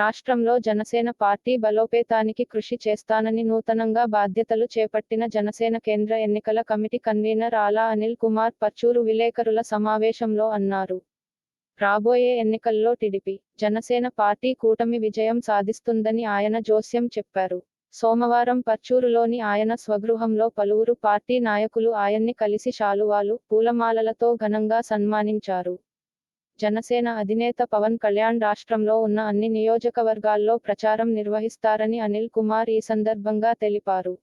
రాష్ట్రంలో జనసేన పార్టీ బలోపేతానికి కృషి చేస్తానని నూతనంగా బాధ్యతలు చేపట్టిన జనసేన కేంద్ర ఎన్నికల కమిటీ కన్వీనర్ ఆలా అనిల్ కుమార్ పర్చూరు విలేకరుల సమావేశంలో అన్నారు. రాబోయే ఎన్నికల్లో టీడీపీ, జనసేన పార్టీ కూటమి విజయం సాధిస్తుందని ఆయన జోస్యం చెప్పారు. సోమవారం పర్చూరులోని ఆయన స్వగృహంలో పలువురు పార్టీ నాయకులు ఆయన్ని కలిసి శాలువాలు, పూలమాలలతో ఘనంగా సన్మానించారు. జనసేన అధినేత పవన్ కళ్యాణ్ రాష్ట్రంలో ఉన్న అన్ని నియోజకవర్గాల్లో ప్రచారం నిర్వహిస్తారని అనిల్ కుమార్ ఈ సందర్భంగా తెలిపారు.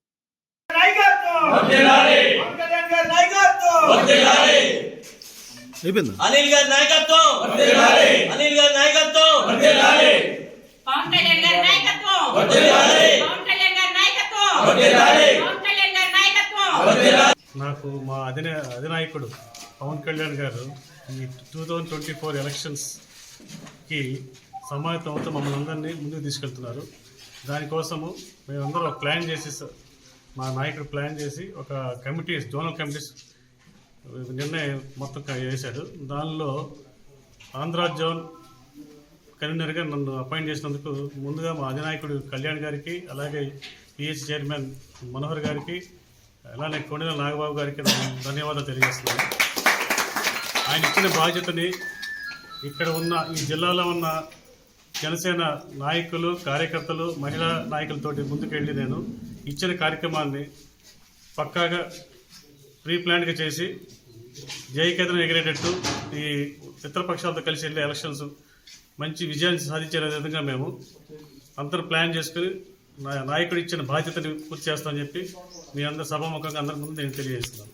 నాకు మా అధినాయకుడు పవన్ కళ్యాణ్ గారు ఈ 2024 ఎలక్షన్స్కి సమాయత్తంతో మమ్మల్ని అందరినీ ముందుకు తీసుకెళ్తున్నారు. దానికోసము మేమందరూ ఒక ప్లాన్ చేసి, మా నాయకుడు ప్లాన్ చేసి ఒక కమిటీస్, జోనల్ కమిటీస్ నిర్ణయం మొత్తం వేశాడు. దానిలో ఆంధ్ర జోన్ కన్వీనర్గా నన్ను అపాయింట్ చేసినందుకు ముందుగా మా అధినాయకుడు కళ్యాణ్ గారికి, అలాగే పిఎస్ చైర్మన్ మనోహర్ గారికి, అలానే కొండల నాగబాబు గారికి ధన్యవాదాలు తెలియజేస్తున్నాను. ఆయన ఇచ్చిన బాధ్యతని ఇక్కడ ఉన్న ఈ జిల్లాలో ఉన్న జనసేన నాయకులు, కార్యకర్తలు, మహిళా నాయకులతోటి ముందుకెళ్ళి నేను ఇచ్చిన కార్యక్రమాన్ని పక్కాగా ప్లాన్గా చేసి జయకేతనం ఎగిరేటట్టు ఈ మిత్రపక్షాలతో కలిసి వెళ్ళే ఎలక్షన్స్ మంచి విజయాన్ని సాధించే విధంగా మేము అందరూ ప్లాన్ చేసుకుని నాయకుడు ఇచ్చిన బాధ్యతని పూర్తి చేస్తామని చెప్పి మీ అందరూ సభాముఖంగా అందరి ముందు నేను తెలియజేస్తున్నాను.